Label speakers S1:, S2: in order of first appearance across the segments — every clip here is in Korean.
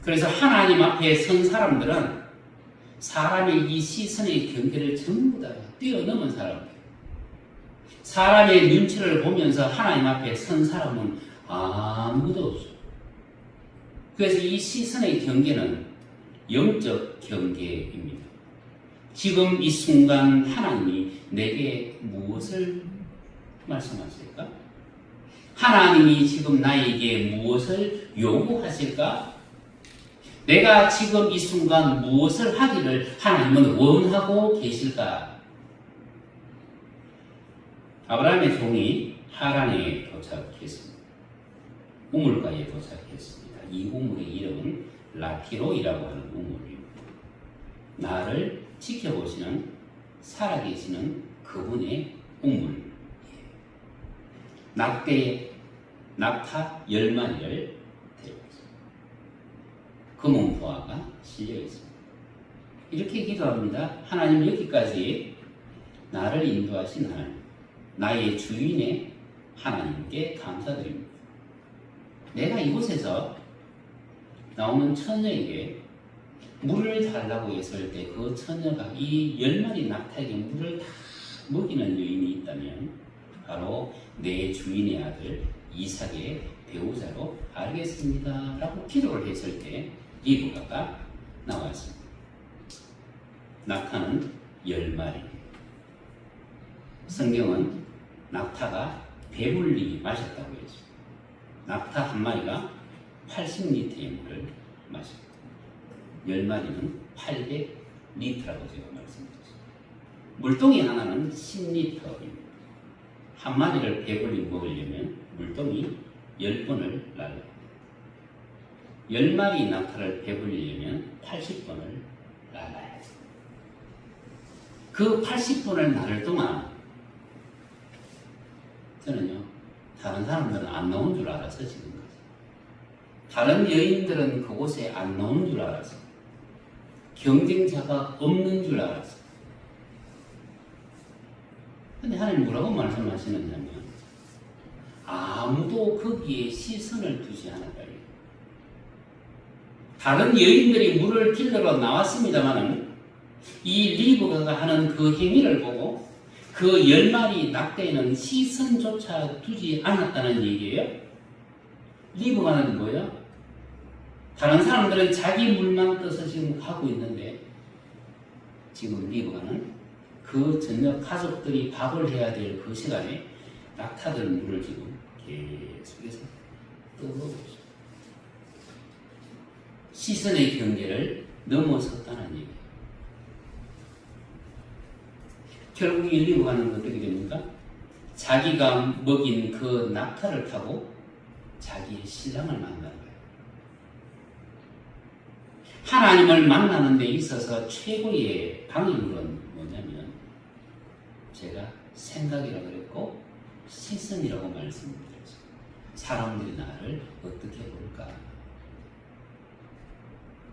S1: 그래서 하나님 앞에 선 사람들은 사람의 이 시선의 경계를 전부 다 뛰어넘은 사람들. 사람의 눈치를 보면서 하나님 앞에 선 사람은 아무도 없어. 그래서 이 시선의 경계는 영적 경계입니다. 지금 이 순간 하나님이 내게 무엇을 말씀하실까? 하나님이 지금 나에게 무엇을 요구하실까? 내가 지금 이 순간 무엇을 하기를 하나님은 원하고 계실까? 아브라함의 종이 하란에 도착했습니다. 우물가에 도착했습니다. 이 우물의 이름은 라키로이라고 하는 우물입니다. 나를 지켜보시는 살아계시는 그분의 우물. 낙타 10마리를 데리고 있습니다. 금은보화가 실려 있습니다. 이렇게 기도합니다. 하나님, 여기까지 나를 인도하신 하나님, 나의 주인의 하나님께 감사드립니다. 내가 이곳에서 나오는 처녀에게 물을 달라고 했을 때 그 처녀가 이 10마리 낙타에게 물을 다 먹이는 여인이 있다면 바로 내 주인의 아들 이삭의 배우자로 알겠습니다 라고 기도를 했을 때 리브가가 나왔습니다. 낙타는 10마리. 성경은 낙타가 배불리 마셨다고 했습니다. 낙타 한 마리가 80리터의 물을 마십니다. 10마리는 800리터라고 제가 말씀드렸습니다. 물동이 하나는 10리터입니다. 한 마리를 배불리 먹으려면 물동이 10번을 날라야 합니다. 10마리 낙타를 배불리려면 80번을 날라야 합니다. 그 80번을 나를 동안 저는요, 다른 사람들은 안 나온 줄 알아서 지금까지. 다른 여인들은 그곳에 안 나온 줄 알아서. 경쟁자가 없는 줄 알아서. 근데 하나님 뭐라고 말씀하시느냐면 아무도 거기에 시선을 두지 않았다. 다른 여인들이 물을 길러러 나왔습니다만 이 리브가가 하는 그 행위를 보고 그 10마리 낙타에는 시선조차 두지 않았다는 얘기예요. 리브가는 뭐예요? 다른 사람들은 자기 물만 떠서 지금 하고 있는데 지금 리브가는 그 저녁 가족들이 밥을 해야 될 그 시간에 낙타들 물을 지금 계속해서 떠오르고 있습니다. 시선의 경계를 넘어섰다는 얘기예요. 결국 이 리브가는 어떻게 됩니까? 자기가 먹인 그 낙타를 타고 자기의 신랑을 만나는 거예요. 하나님을 만나는 데 있어서 최고의 방임은 뭐냐면 제가 생각이라고 그랬고 시선이라고 말씀드렸어요. 사람들이 나를 어떻게 볼까?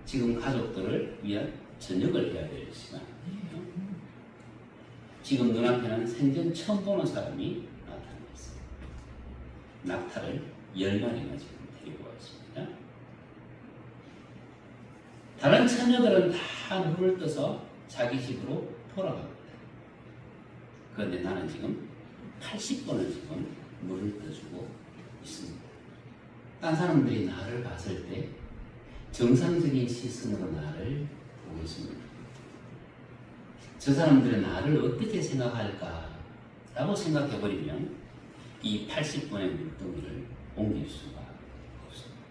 S1: 지금 가족들을 위한 저녁을 해야 될 시간이에요. 지금 눈앞에는 생전 처음 보는 사람이 나타나 있습니다. 낙타를 10마리나 지금 데리고 왔습니다. 다른 처녀들은 다 물을 떠서 자기 집으로 돌아갑니다. 그런데 나는 지금 80번을 지금 물을 떠주고 있습니다. 딴 사람들이 나를 봤을 때 정상적인 시선으로 나를 보고 있습니다. 저 사람들은 나를 어떻게 생각할까? 라고 생각해버리면 이 80번의 물동이를 옮길 수가 없습니다.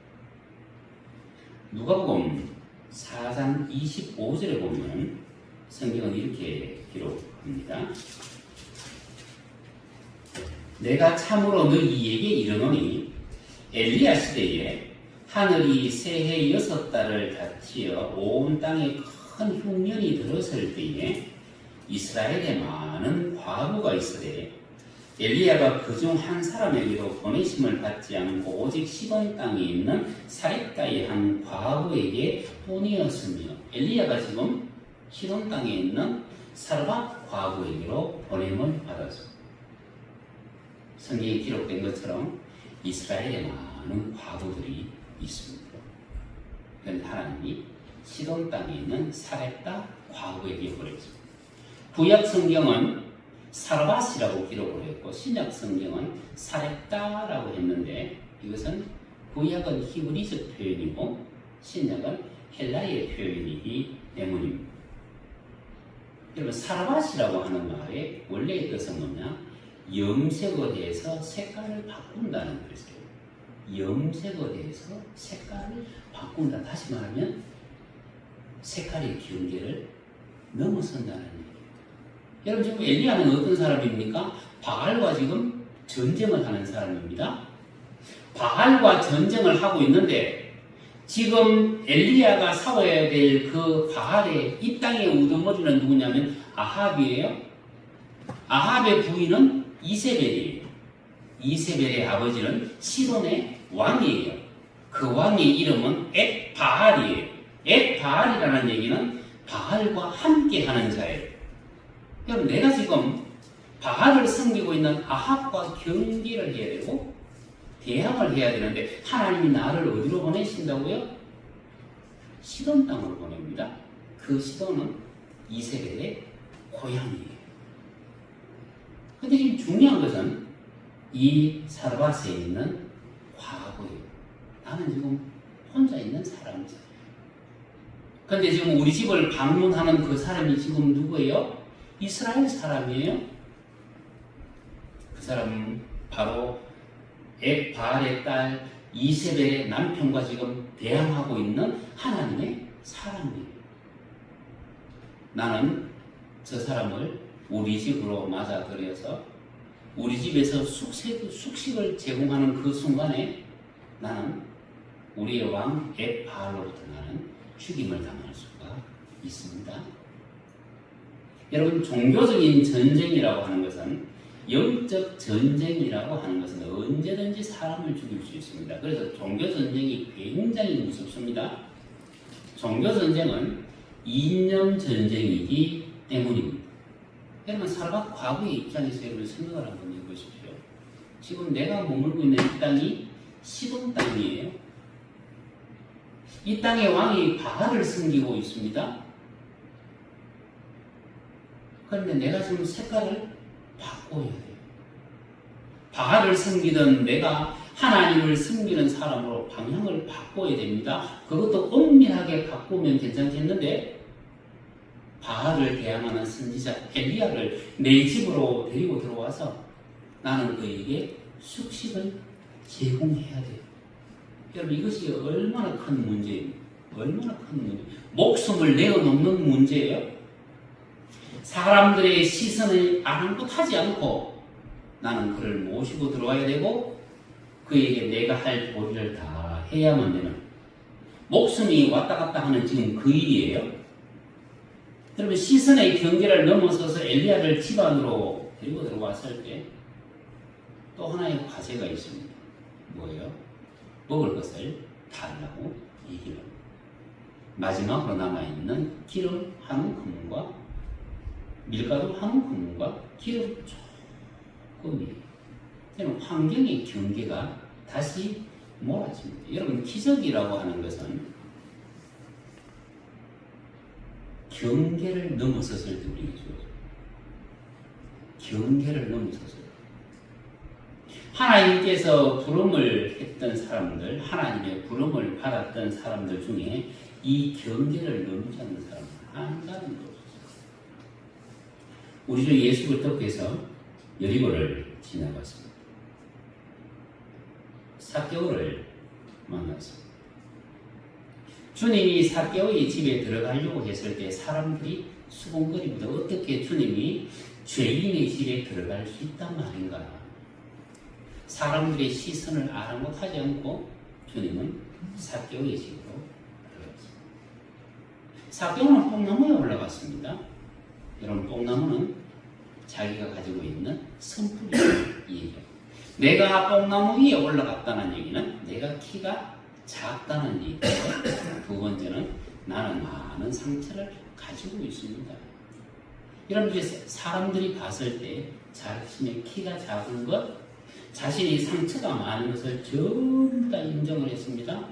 S1: 누가복음 4장 25절에 보면 성경은 이렇게 기록합니다. 내가 참으로 너희에게 이르노니 엘리야 시대에 하늘이 새해 6달을 닫히어 온 땅에 큰 흉년이 들었을 때에 이스라엘에 많은 과부가 있으되 엘리야가 그중 한 사람에게도 보내심을 받지 않고 오직 시돈 땅에 있는 사렙가의 한 과부에게 보내었으며 엘리야가 지금 시돈 땅에 있는 사르밧 과부에게로 보냄을 받았습니다. 성경에 기록된 것처럼 이스라엘에 많은 과부들이 있습니다. 그런데 하나님이 시돈 땅에 있는 사렙다 과거에 기록을 했습니다. 구약 성경은 사르밧이라고 기록을 했고 신약 성경은 사렙다라고 했는데 이것은 구약은 히브리적 표현이고 신약은 헬라의 표현이기 때문입니다. 여러분 사르밧이라고 하는 말의 원래의 뜻은 뭐냐? 염색에 대해서 색깔을 바꾼다는 뜻이에요. 염색에 대해서 색깔을 바꾼다. 다시 말하면 색깔의 경계를 넘어선다는 얘기예요. 여러분 지금 엘리야는 어떤 사람입니까? 바알과 지금 전쟁을 하는 사람입니다. 바알과 전쟁을 하고 있는데 지금 엘리야가 싸워야 될 그 바알의 이 땅의 우두머리는 누구냐면 아합이에요. 아합의 부인은 이세벨이에요. 이세벨의 아버지는 시돈의 왕이에요. 그 왕의 이름은 엣바알이에요. 엣바알이라는 얘기는 바알과 함께 하는 자예요. 여러분 내가 지금 바알을 섬기고 있는 아합과 경계를 해야 되고 대항을 해야 되는데 하나님이 나를 어디로 보내신다고요? 시돈 땅으로 보냅니다. 그 시돈은 이세벨의 고향이에요. 근데 지금 중요한 것은 이 사르밧에 있는 과거예요. 나는 지금 혼자 있는 사람이잖아요. 근데 지금 우리 집을 방문하는 그 사람이 지금 누구예요? 이스라엘 사람이에요. 그 사람은 바로 엣바알의 딸 이세벨의 남편과 지금 대항하고 있는 하나님의 사람이에요. 나는 저 사람을 우리 집으로 맞아들여서 우리 집에서 숙식을 제공하는 그 순간에 나는 우리의 왕 엣바알로부터 나는 죽임을 당할 수가 있습니다. 여러분 종교적인 전쟁이라고 하는 것은 영적 전쟁이라고 하는 것은 언제든지 사람을 죽일 수 있습니다. 그래서 종교 전쟁이 굉장히 무섭습니다. 종교 전쟁은 이념 전쟁이기 때문입니다. 여러분 사르밧 과거의 입장에서 여러분 생각을 한번 해보십시오. 지금 내가 머물고 있는 이 땅이 시돈 땅이에요. 이 땅의 왕이 바알을 섬기고 있습니다. 그런데 내가 지금 색깔을 바꿔야 돼요. 바알을 섬기던 내가 하나님을 섬기는 사람으로 방향을 바꿔야 됩니다. 그것도 엄밀하게 바꾸면 괜찮겠는데 바알을 대항하는 선지자 엘리야를 내 집으로 데리고 들어와서 나는 그에게 숙식을 제공해야 돼요. 여러분 이것이 얼마나 큰 문제입니까? 얼마나 큰 문제. 목숨을 내어놓는 문제예요. 사람들의 시선을 아랑곳하지 않고 나는 그를 모시고 들어와야 되고 그에게 내가 할 도리를 다 해야만 되는 목숨이 왔다 갔다 하는 지금 그 일이에요. 여러분 시선의 경계를 넘어서서 엘리야를 집안으로 데리고 들어왔을 때 또 하나의 과제가 있습니다. 뭐예요? 먹을 것을 달라고 얘기를 합니다. 마지막으로 남아있는 기름 한 큰과 밀가루 한 큰과 기름 조금이에요. 여러분 환경의 경계가 다시 몰아집니다. 여러분 기적이라고 하는 것은 경계를 넘어섰을 때 우리에게 주어져요. 경계를 넘어섰을 때 하나님께서 부름을 했던 사람들, 하나님의 부름을 받았던 사람들 중에 이 경계를 넘지 않는 사람은 한 사람도 없었어요. 우리 주 예수 그리스도께서 여리고를 지나갔습니다. 삭개오를 만났습니다. 주님이 삭개오의 집에 들어가려고 했을 때 사람들이 수군거립니다. 어떻게 주님이 죄인의 집에 들어갈 수 있단 말인가? 사람들의 시선을 아랑곳하지 않고 주님은 삭개오의 집으로 들어갔습니다. 삭개오는 뽕나무에 올라갔습니다. 여러분 뽕나무는 자기가 가지고 있는 선풀이라는 얘기예요. 내가 뽕나무 위에 올라갔다는 얘기는 내가 키가 작다는 얘기예요. 두 번째는 나는 많은 상처를 가지고 있습니다. 여러분 사람들이 봤을 때 자신의 키가 작은 것, 자신이 상처가 많은 것을 전부 다 인정을 했습니다.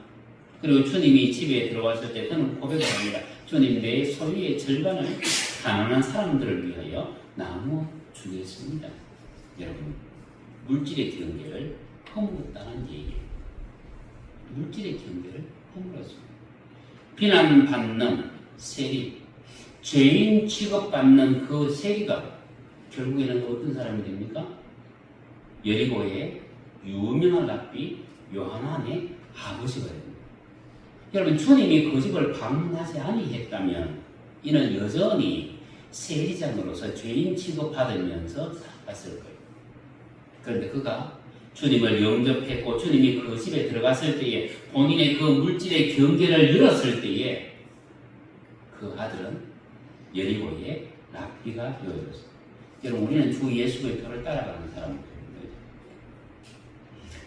S1: 그리고 주님이 집에 들어왔을 때 그는 고백을 합니다. 주님, 내 소유의 절반을 가난한 사람들을 위하여 나누어 주겠습니다. 여러분, 물질의 경계를 허물었다는 얘기예요. 물질의 경계를 허물었습니다. 비난받는 세리, 죄인 취급받는 그 세리가 결국에는 어떤 사람이 됩니까? 여리고의 유명한 랍비 요하난의 아버지가 됩니다. 여러분, 주님이 그 집을 방문하지 아니했다면 이는 여전히 세리장으로서 죄인 취급받으면서 살았을 거예요. 그런데 그가 주님을 영접했고 주님이 그 집에 들어갔을 때에 본인의 그 물질의 경계를 열었을 때에 그 아들은 여리고의 랍비가 되어졌습니다. 여러분, 우리는 주 예수 그리스도를 따라가는 사람들입니다.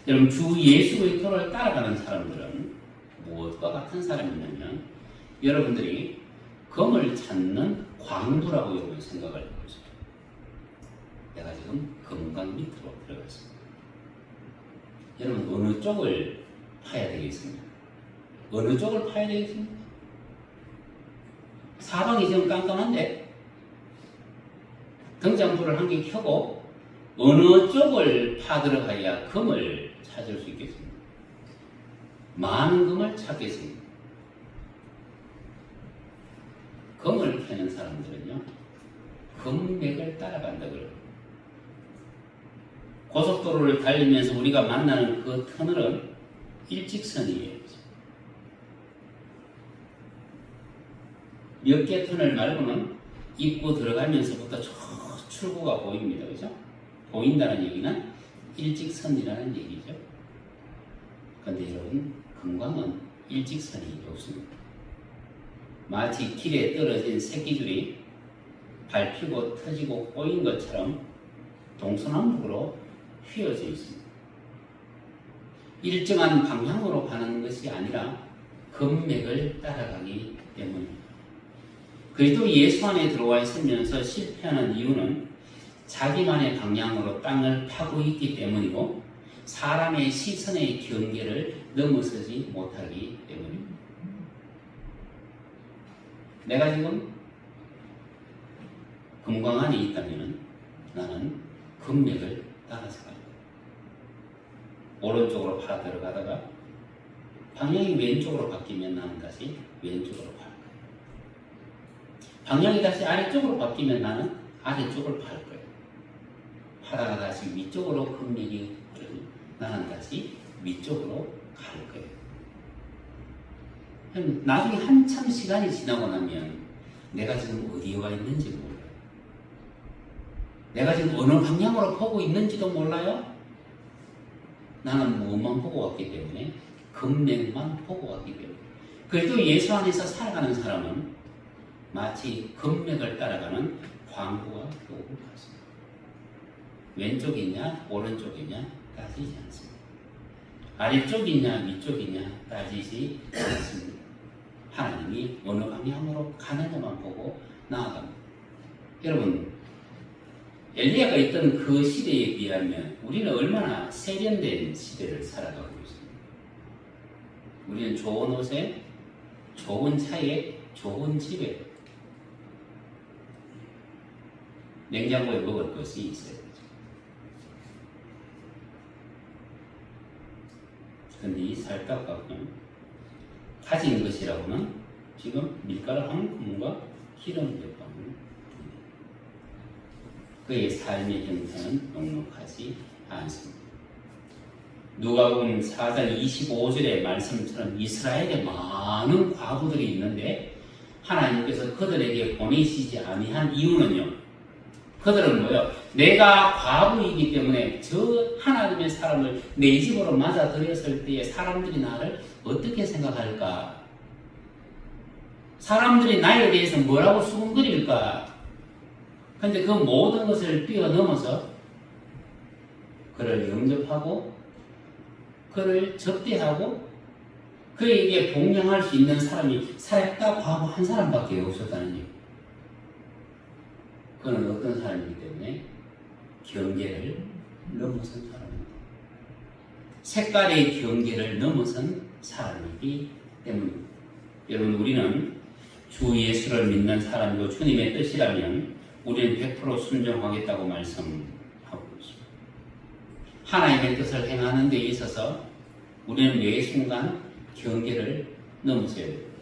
S1: 여러분, 주 예수 그리스도를 따라가는 사람들은 무엇과 같은 사람이냐면 여러분들이 금을 찾는 광부라고 여러분 생각을 해보세요. 내가 지금 금강 밑으로 들어갔습니다. 여러분, 어느 쪽을 파야 되겠습니까? 어느 쪽을 파야 되겠습니까? 사방이 지금 깜깜한데 등장불을 한 개 켜고 어느 쪽을 파들어가야 금을 찾을 수 있겠습니까? 많은 금을 찾겠습니다. 금을 캐는 사람들은요, 금맥을 따라간다 그래요. 고속도로를 달리면서 우리가 만나는 그 터널은 일직선이에요. 몇 개 터널 말고는 입구 들어가면서부터 저 출구가 보입니다. 그죠? 보인다는 얘기는 일직선이라는 얘기죠. 그런데 여러분, 금광은 일직선이 없습니다. 마치 길에 떨어진 새끼줄이 밟히고 터지고 꼬인 것처럼 동서남북으로 휘어져 있습니다. 일정한 방향으로 가는 것이 아니라 금맥을 따라가기 때문입니다. 그리스도 예수 안에 들어와 있으면서 실패하는 이유는 자기만의 방향으로 땅을 파고 있기 때문이고 사람의 시선의 경계를 넘어서지 못하기 때문입니다. 내가 지금 금광 안에 있다면 나는 금맥을 따라서 갈 거야. 오른쪽으로 파 들어가다가 방향이 왼쪽으로 바뀌면 나는 다시 왼쪽으로 갈 거야. 방향이 다시 아래쪽으로 바뀌면 나는 아래쪽을 팔 거예요. 파다가 다시 위쪽으로 금맥이 흐르면 나는 다시 위쪽으로 갈 거예요. 나중에 한참 시간이 지나고 나면 내가 지금 어디에 와 있는지 몰라요. 내가 지금 어느 방향으로 보고 있는지도 몰라요. 나는 무엇만 보고 왔기 때문에 금맥만 보고 왔기 때문에. 그래도 예수 안에서 살아가는 사람은 마치 금맥을 따라가는 광부와 교우를 같습니다. 왼쪽이냐 오른쪽이냐 따지지 않습니다. 아래쪽이냐 위쪽이냐 따지지 않습니다. 하나님이 어느 방향으로 가느냐만 보고 나아갑니다. 여러분, 엘리야가 있던 그 시대에 비하면 우리는 얼마나 세련된 시대를 살아가고 있습니다. 우리는 좋은 옷에, 좋은 차에, 좋은 집에, 냉장고에 먹을 것이 있어야 되죠. 그런데 이 살갑고는 가진 것이라고는 지금 밀가루 한 큰과 기름 몇 방울, 그의 삶의 형태는 넉넉하지 않습니다. 누가복음 4장 25절의 말씀처럼 이스라엘에 많은 과부들이 있는데 하나님께서 그들에게 보내시지 아니한 이유는요, 그들은 뭐요? 내가 과부이기 때문에 저 하나님의 사람을 내 집으로 맞아들였을 때에 사람들이 나를 어떻게 생각할까? 사람들이 나에 대해서 뭐라고 수군거릴까? 근데 그 모든 것을 뛰어넘어서 그를 영접하고 그를 접대하고 그에게 복양할 수 있는 사람이 사역자 과부 한 사람밖에 없었다는 얘기. 그는 어떤 사람이기 때문에 경계를 넘어선 사람입니다. 색깔의 경계를 넘어선 사람이기 때문입니다. 여러분, 우리는 주 예수를 믿는 사람이고 주님의 뜻이라면 우리는 100% 순종하겠다고 말씀하고 있습니다. 하나님의 뜻을 행하는 데 있어서 우리는 매 순간 경계를 넘어서야 됩니다.